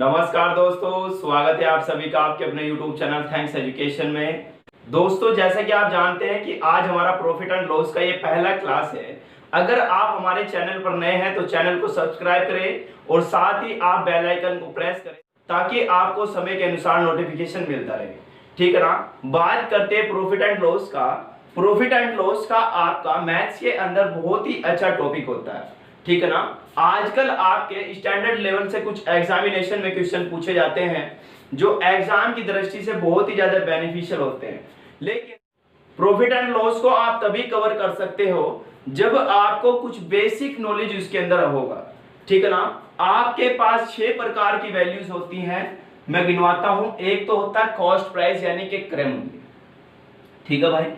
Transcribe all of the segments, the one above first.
नमस्कार दोस्तों, स्वागत है आप सभी का आपके अपने YouTube चैनल थैंक्स एजुकेशन में। दोस्तों, जैसा कि आप जानते हैं कि आज हमारा प्रॉफिट एंड लॉस का ये पहला क्लास है। अगर आप हमारे चैनल पर नए हैं तो चैनल को सब्सक्राइब करें और साथ ही आप बेल आइकन को प्रेस करें ताकि आपको समय के अनुसार नोटिफिकेशन मिलता रहे। ठीक है ना। बात करते हैं प्रॉफिट एंड लॉस का। प्रॉफिट एंड लॉस का आपका मैथ्स के अंदर बहुत ही अच्छा टॉपिक होता है। ठीक है ना। आजकल आपके स्टैंडर्ड लेवल से कुछ एग्जामिनेशन में क्वेश्चन पूछे जाते हैं जो एग्जाम की दृष्टि से बहुत ही ज्यादा बेनिफिशियल होते हैं, लेकिन प्रॉफिट एंड लॉस को आप तभी कवर कर सकते हो जब आपको कुछ बेसिक नॉलेज उसके अंदर होगा। ठीक है ना। आपके पास 6 प्रकार की वैल्यूज होती हैं, मैं गिनवाता हूं। एक तो होता है कॉस्ट प्राइस यानी कि क्रय मूल्य। ठीक है भाई,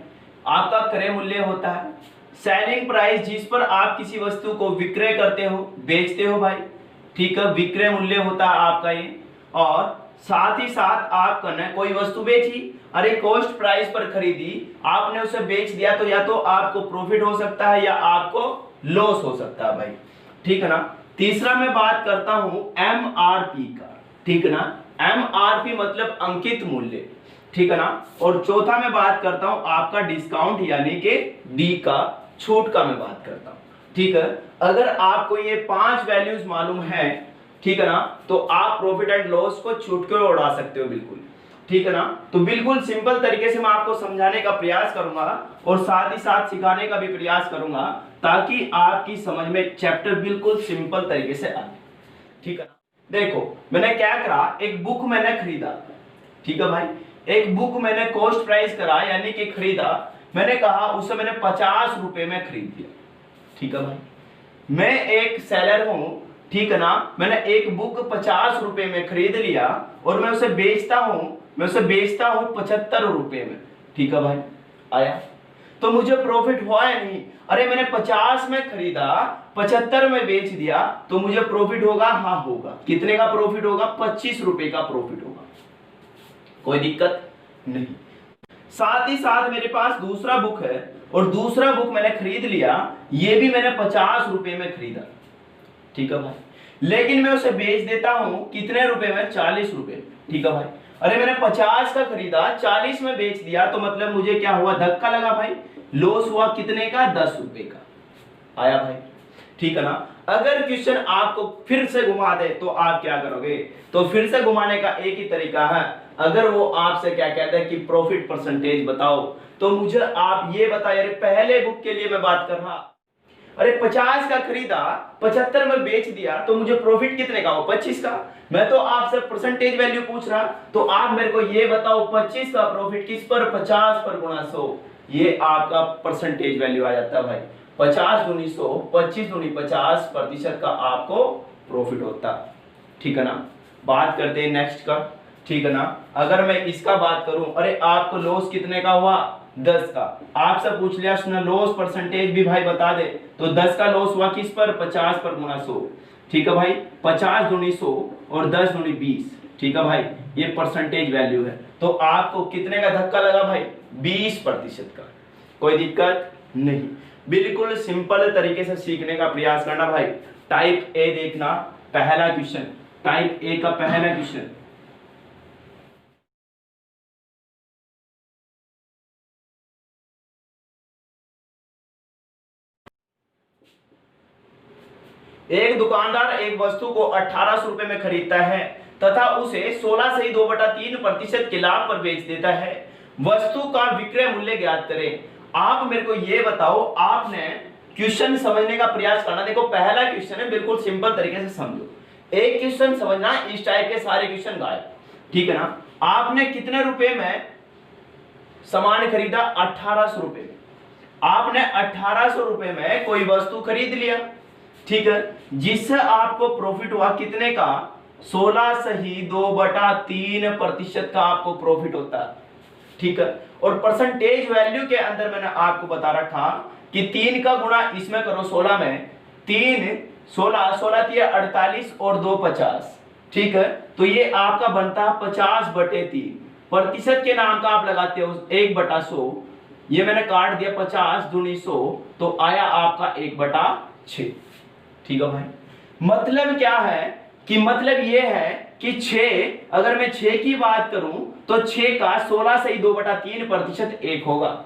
आपका क्रय मूल्य होता है। सेलिंग प्राइस, जिस पर आप किसी वस्तु को विक्रय करते हो, बेचते हो भाई। ठीक है, विक्रय मूल्य होता है आपका ये। और साथ ही साथ आपने कोई वस्तु बेची, अरे कॉस्ट प्राइस पर खरीदी, आपने उसे बेच दिया तो या तो आपको प्रॉफिट हो सकता है या आपको लॉस हो सकता है भाई। ठीक है ना। तीसरा मैं बात करता हूं एमआरपी का। ठीक है ना। एमआरपी मतलब अंकित मूल्य। ठीक है ना। और चौथा मैं बात करता हूं आपका डिस्काउंट यानी कि डी का, छूट का मैं बात करता हूं। ठीक है। अगर आपको ये 5 वैल्यूज मालूम है, ठीक है ना, तो आप प्रॉफिट एंड लॉस को चुटकियों में उड़ा सकते हो बिल्कुल। ठीक है ना। तो बिल्कुल सिंपल तरीके से मैं आपको समझाने का प्रयास करूंगा और साथ ही साथ सिखाने का भी प्रयास करूंगा ताकि आपकी समझ में चैप्टर बिल्कुल सिंपल तरीके से आए। ठीक है ना। देखो, मैंने क्या करा, एक बुक मैंने खरीदा। ठीक है भाई, एक बुक मैंने कॉस्ट प्राइस करा यानी कि खरीदा। मैंने कहा उसे मैंने 50 रुपए में खरीद लिया। ठीक है भाई, मैं एक सेलर हूं। ठीक है ना। मैंने एक बुक 50 रुपए में खरीद लिया और मैं उसे बेचता हूं 75 रुपए में। ठीक है भाई, आया तो मुझे प्रॉफिट हुआ या नहीं? अरे मैंने 50 में खरीदा, 75 में बेच दिया, तो मुझे प्रॉफिट होगा? हाँ होगा। कितने का प्रॉफिट होगा? 25 रुपए का प्रॉफिट होगा। कोई दिक्कत नहीं। साथ ही साथ मेरे पास दूसरा बुक है और दूसरा बुक मैंने खरीद लिया, ये भी मैंने 50 रुपए में खरीदा। ठीक है भाई, लेकिन मैं उसे बेच देता हूं कितने रुपए में? 40 रुपए। ठीक है भाई, अरे मैंने 50 का खरीदा, 40 में बेच दिया, तो मतलब मुझे क्या हुआ? धक्का लगा भाई, लॉस हुआ। कितने का? 10 रुपए का। आया भाई। ठीक है ना। अगर क्वेश्चन आपको फिर से घुमा दे तो आप क्या करोगे? तो फिर से घुमाने का एक ही तरीका है। अगर वो आपसे क्या कहता है कि प्रॉफिट परसेंटेज बताओ, तो मुझे आप ये बताइए। अरे पहले बुक के लिए मैं बात कर रहा, अरे 50 का खरीदा, 75 में बेच दिया, तो मुझे प्रॉफिट कितने का हो? 25 का। मैं तो आपसे परसेंटेज वैल्यू पूछ रहा, तो आप मेरे को ये बताओ 25 का प्रॉफिट किस पर? 50 पर गुणा 100। ये आपका परसेंटेज वैल्यू आ जाता है भाई। 50 दूनी 100, 25 दूनी 50% का आपको प्रॉफिट होता। ठीक है ना। बात करते हैं नेक्स्ट का। ठीक है ना। अगर मैं इसका बात करूं, अरे आपको लॉस कितने का हुआ? 10 का। आपसे पूछ लिया उसने लॉस परसेंटेज भी भाई बता दे, तो 10 का लॉस हुआ किस पर? 50 पर गुणा 100। ठीक है भाई, 50 दूनी 100 और 10 दूनी 20। ठीक है भाई, ये परसेंटेज वैल्यू है। तो आपको कितने का धक्का लगा भाई? 20% का। कोई दिक्कत नहीं। बिल्कुल सिंपल तरीके से सीखने का प्रयास करना भाई। टाइप ए देखना, पहला क्वेश्चन, टाइप ए का पहला क्वेश्चन। एक दुकानदार एक वस्तु को 1800 रुपए में खरीदता है तथा उसे 16 से 2/3% के लाभ पर बेच देता है। वस्तु का विक्रय मूल्य ज्ञात करें। आप मेरे को ये बताओ, आपने क्वेश्चन समझने का प्रयास करना। देखो पहला क्वेश्चन है, बिल्कुल सिंपल तरीके से समझो। एक क्वेश्चन समझना, इस टाइप के सारे क्वेश्चन गायब। ठीक है ना। आपने कितने रुपए में सामान खरीदा? 1800 रुपए में। आपने 1800 रुपए में कोई वस्तु खरीद लिया। ठीक है, जिससे आपको प्रॉफिट हुआ कितने का? 16 से ही 2/3% का आपको प्रॉफिट होता है। ठीक है, और परसेंटेज वैल्यू के अंदर मैंने आपको बता रखा कि 3 का गुणा इसमें करो 16 में, 3 16 16 3 48 और 2 50। ठीक है, तो ये आपका बनता है 50/3। प्रतिशत के नाम का आप लगाते हो 1/100। ये मैंने काट दिया, 50 दूनी 100, तो आया आपका 1/6। ठीक है भाई, मतलब क्या है कि मतलब ये है कि 6, अगर मैं 6 की बात करूं तो 6 का 16 से ही 2/3% 1 होगा।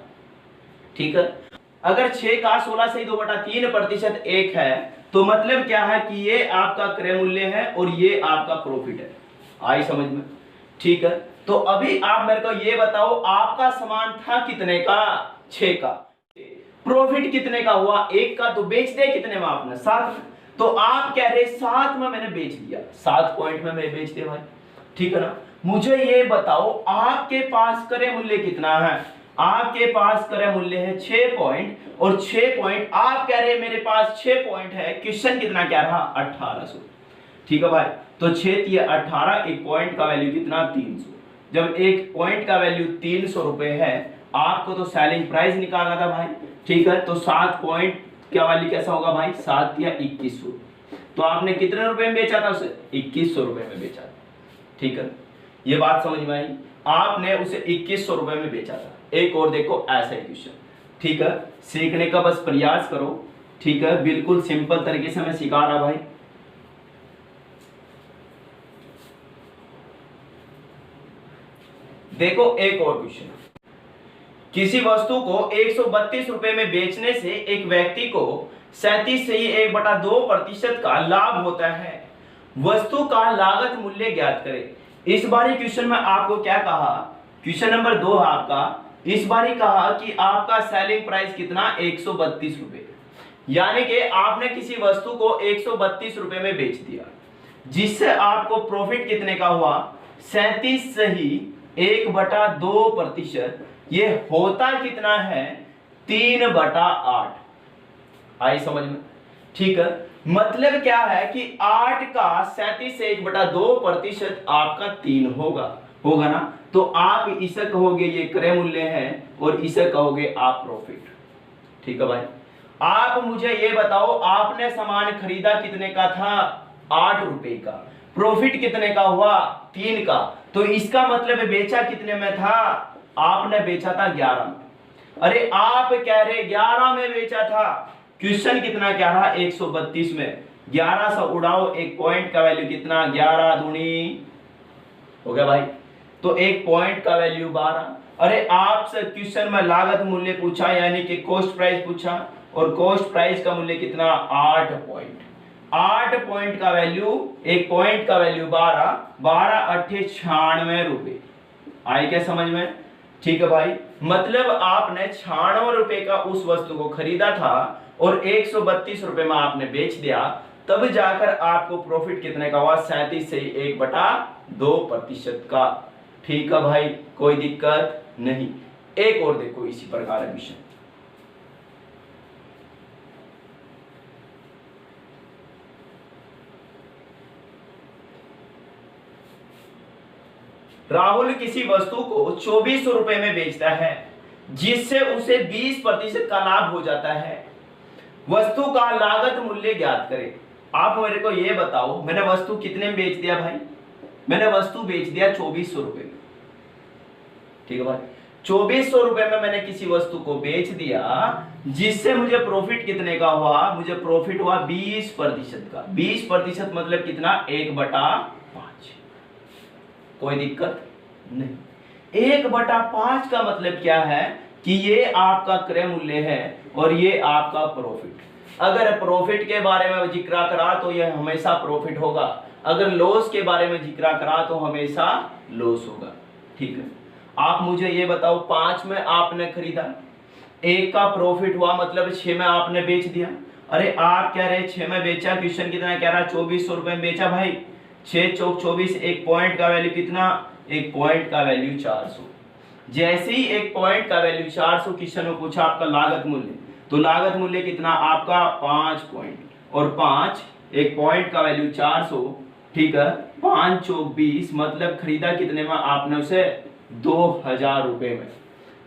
ठीक है, अगर 6 का 16 से ही 2/3% 1 है तो मतलब क्या है कि ये आपका क्रय मूल्य है और ये आपका प्रॉफिट है। आई समझ में? ठीक है, तो अभी आप मेरे को ये बताओ आपका सामान था कितने का? 6 का। प्रॉफिट कितने का हुआ? 1 का। तो बेच दिया कितने में आपने? 7 में। तो आप कह रहे 7 में मैंने बेच दिया, 7 पॉइंट में मैं बेच दिया भाई। ठीक है ना? मुझे ये बताओ आपके पास क्रय मूल्य कितना है? आपके पास क्रय मूल्य है 6 पॉइंट, और 6 पॉइंट आप कह रहे मेरे पास 6 पॉइंट है। क्वेश्चन कितना क्या रहा? 1800। ठीक है भाई, तो 6 तिया 18, एक पॉइंट का वैल्यू कितना? 300। जब एक पॉइंट का वैल्यू 300 रुपए है, आपको तो सेलिंग प्राइस निकालना था भाई। ठीक है, तो 7 पॉइंट क्या वैल्यू कैसा होगा भाई? 7 तिया 2100। तो आपने कितने रुपए में बेचा था उसे? 2100 रुपए में बेचा था। ठीक है, ये बात समझ में आई? आपने उसे 2100 रुपए में बेचा था। एक और देखो ऐसा ही क्वेश्चन। ठीक है, सीखने का बस प्रयास करो। ठीक है, बिल्कुल सिंपल तरीके से मैं सिखा रहा भाई। देखो एक और क्वेश्चन। किसी वस्तु को 132 रुपए में बेचने से एक व्यक्ति को 37 से ही 1/2% का लाभ होता है। वस्तु का लागत मूल्य ज्ञात करें। इस बारी क्वेश्चन में आपको क्या कहा? क्वेश्चन नंबर 2 आपका इस बारी कहा कि आपका सेलिंग प्राइस कितना? 132 रुपए। यानी कि आपने किसी वस्तु को 132 रुपए में बेच दिया, जिससे आपको प्रॉफिट कितने का हुआ? 37 से ही 1/2%। ये होता कितना है? 3/8। आई समझ में? ठीक है, मतलब क्या है कि 8 का 37 से 1/2% आपका 3 होगा ना? तो आप इसे कहोगे ये क्रय मूल्य है और इसे कहोगे आप प्रॉफिट। ठीक है भाई, आप मुझे ये बताओ आपने सामान खरीदा कितने का था? 8 रुपए का। प्रॉफिट कितने का हुआ? 3 का। तो इसका मतलब बेचा कितने में था? आपने बेचा था 11 में। अरे आप कह रहे 11 में बेचा था। क्वेश्चन कितना क्या रहा? 132 में 11 से उड़ाओ, एक पॉइंट का वैल्यू कितना? 11 दूनी हो गया भाई, तो एक पॉइंट का वैल्यू 12। अरे आपसे क्वेश्चन में लागत मूल्य पूछा, यानी कि कॉस्ट प्राइस पूछा, और कॉस्ट प्राइस का मूल्य कितना? 8 पॉइंट। 8 पॉइंट का वैल्यू, एक पॉइंट का वैल्यू 12, 12 अट्ठे 96 रुपए। आई क्या समझ में? ठीक है भाई, मतलब आपने 96 रुपए का उस वस्तु को खरीदा था और 132 रुपए में आपने बेच दिया, तब जाकर आपको प्रॉफिट कितने का हुआ? 37 से 1/2% का। ठीक है भाई, कोई दिक्कत नहीं। एक और देखो इसी प्रकार का क्वेश्चन। राहुल किसी वस्तु को 2400 रुपए में बेचता है, जिससे उसे 20% का लाभ हो जाता है। वस्तु का लागत मूल्य ज्ञात करें। आप मेरे को ये बताओ, मैंने वस्तु कितने में बेच दिया भाई? मैंने वस्तु बेच दिया 2400 रुपए में। ठीक है भाई, 2400 रुपए में मैंने किसी वस्तु को बेच दिया, जिससे मुझे प्रॉफिट कितने का हुआ? मुझे प्रॉफिट हुआ 20% का। 20% मतलब कितना? 1/5। कोई दिक्कत नहीं। 1/5 का मतलब क्या है कि ये आपका क्रय मूल्य है और ये आपका प्रॉफिट। अगर प्रॉफिट के बारे में जिक्र करा तो यह हमेशा प्रॉफिट होगा, अगर लॉस के बारे में जिक्र करा तो हमेशा लॉस होगा। ठीक है, आप मुझे ये बताओ 5 में आपने खरीदा, 1 का प्रॉफिट हुआ, मतलब 6 में आपने बेच दिया। अरे आप कह रहे 6 में बेचा, क्वेश्चन कितना कह रहा? 2400 रुपए में बेचा भाई। 6 चौक 24, एक पॉइंट का वैल्यू कितना? एक पॉइंट का वैल्यू 400। जैसे ही एक पॉइंट का वैल्यू 400 क्वेश्चन में पूछा आपका लागत मूल्य, तो लागत मूल्य कितना आपका? 5 पॉइंट, और 5 एक पॉइंट का वैल्यू 400। ठीक है, 5 चौक 20, मतलब खरीदा कितने में आपने उसे? 2000 रुपए में।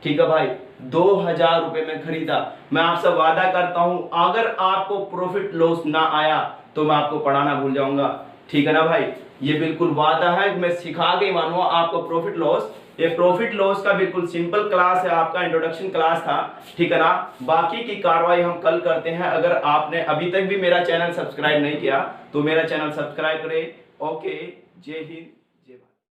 ठीक है भाई, 2000 रुपए में खरीदा। मैं आपसे वादा करता हूं अगर आपको प्रॉफिट लॉस ना आया तो मैं आपको पढ़ाना भूल जाऊंगा। ठीक है ना भाई, ये बिल्कुल वादा है, मैं सिखा के मानूंगा आपको प्रॉफिट लॉस। ये प्रॉफिट लॉस का बिल्कुल सिंपल क्लास है, आपका इंट्रोडक्शन क्लास था। ठीक है ना, बाकी की कार्रवाई हम कल करते हैं। अगर आपने अभी तक भी मेरा चैनल सब्सक्राइब नहीं किया तो मेरा चैनल सब्सक्राइब करें, ओके, जय हिंद, जय भारत।